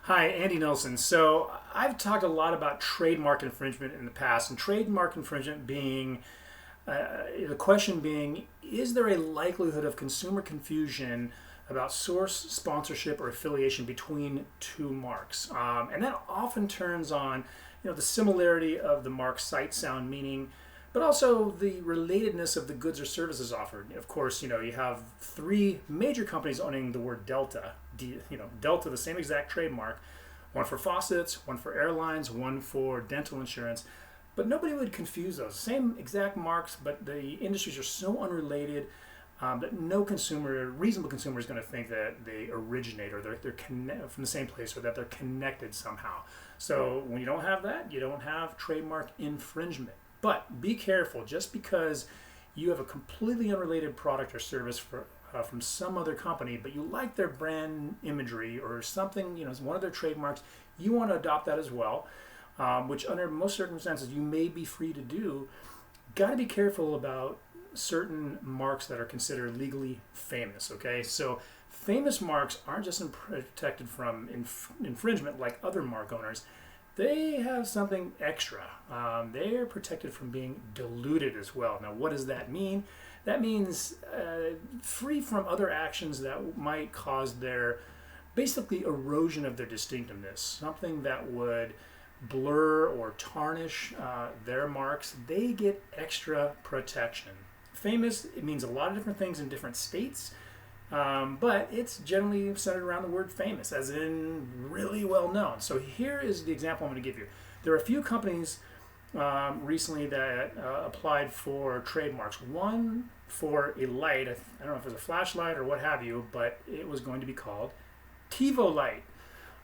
Hi, Andy Nelson. So I've talked a lot about trademark infringement in the past, and trademark infringement being the question being, is there a likelihood of consumer confusion about source, sponsorship, or affiliation between two marks? And that often turns on, the similarity of the mark's sight, sound, meaning, but also the relatedness of the goods or services offered. Of course, you have three major companies owning the word Delta. Delta, the same exact trademark, one for faucets, one for airlines, one for dental insurance. But nobody would confuse those. Same exact marks, but the industries are so unrelated that no consumer, reasonable consumer, is going to think that they originate or they're from the same place or that they're connected somehow. So when you don't have that, you don't have trademark infringement. But be careful, just because you have a completely unrelated product or service from some other company, but you like their brand imagery or something, it's one of their trademarks, you want to adopt that as well, which under most circumstances you may be free to do. Got to be careful about certain marks that are considered legally famous, okay? So famous marks aren't just protected from infringement like other mark owners. They have something extra. They are protected from being diluted as well. Now, what does that mean? That means free from other actions that might cause their basically erosion of their distinctiveness, something that would blur or tarnish their marks. They get extra protection. Famous, it means a lot of different things in different states. But it's generally centered around the word famous, as in really well known. So here is the example I'm going to give you. There are a few companies recently that applied for trademarks. One for a light, I don't know if it was a flashlight or what have you, but it was going to be called TiVo Light.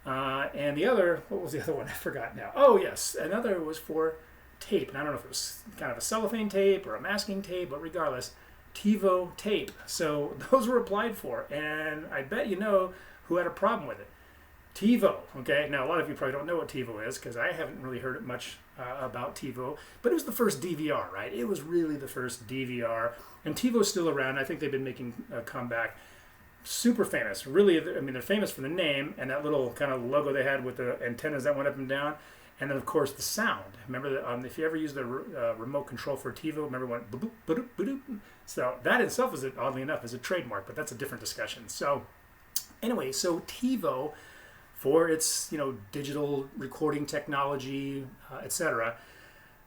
And the other, what was the other one? I forgot now. Oh yes, another was for tape. And I don't know if it was kind of a cellophane tape or a masking tape, but regardless, TiVo tape. So those were applied for, and I bet you know who had a problem with it. TiVo. Okay, now a lot of you probably don't know what TiVo is because I haven't really heard much about TiVo, but it was the first DVR, right? It was really the first DVR, and TiVo's still around. I think they've been making a comeback. Super famous. Really, I mean, they're famous for the name and that little kind of logo they had with the antennas that went up and down. And then, of course, the sound. Remember, if you ever used the remote control for TiVo, remember it went boop, boop, boop, boop. So that itself, oddly enough, is a trademark, but that's a different discussion. So anyway, so TiVo, for its digital recording technology, etc.,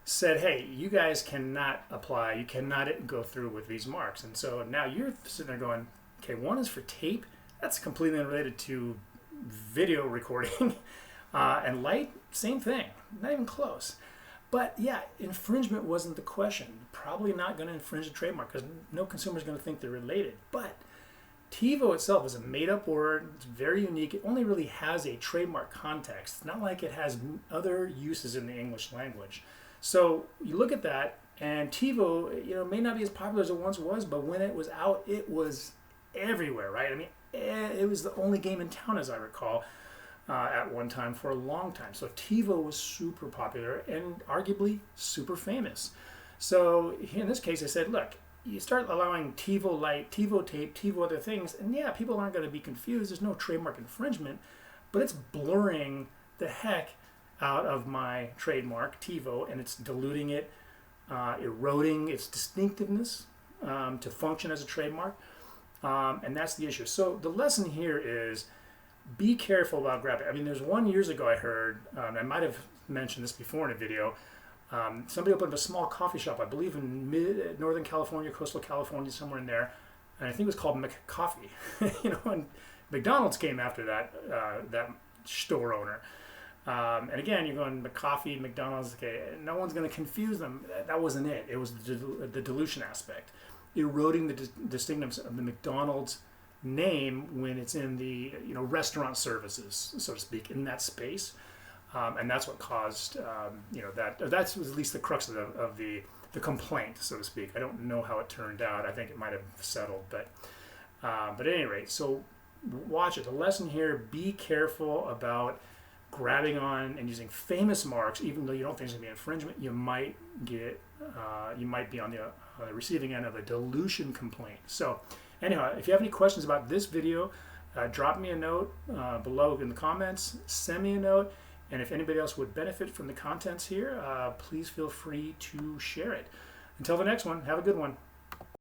said, hey, you guys cannot apply, you cannot go through with these marks. And so now you're sitting there going, okay, one is for tape. That's completely unrelated to video recording. And light, same thing, not even close. But yeah, infringement wasn't the question. Probably not going to infringe the trademark because no consumer is going to think they're related. But TiVo itself is a made-up word. It's very unique. It only really has a trademark context. It's not like it has other uses in the English language. So you look at that, and TiVo, may not be as popular as it once was, but when it was out, it was everywhere, right? I mean, it was the only game in town, as I recall. At one time for a long time. So TiVo was super popular and arguably super famous. So in this case, I said, look, you start allowing TiVo Light, TiVo Tape, TiVo other things, and yeah, people aren't going to be confused. There's no trademark infringement, but it's blurring the heck out of my trademark, TiVo, and it's diluting it, eroding its distinctiveness to function as a trademark, and that's the issue. So the lesson here is, be careful about grabbing. I mean, there's one years ago I heard, I might have mentioned this before in a video, somebody opened a small coffee shop, I believe in Northern California, coastal California, somewhere in there, and I think it was called McCoffee. And McDonald's came after that store owner. And again, you're going McCoffee, McDonald's, okay, no one's going to confuse them. That wasn't it. It was the dilution aspect, eroding the distinctiveness of the McDonald's name when it's in the restaurant services, so to speak, in that space, and that's what caused that was at least the crux of the complaint, so to speak. I don't know how it turned out. I think it might have settled, but at any rate, so watch it. The lesson here: be careful about grabbing on and using famous marks, even though you don't think it's going to be infringement. You might be on the receiving end of a dilution complaint. So anyhow, if you have any questions about this video, drop me a note below in the comments, send me a note, and if anybody else would benefit from the contents here, please feel free to share it. Until the next one, have a good one.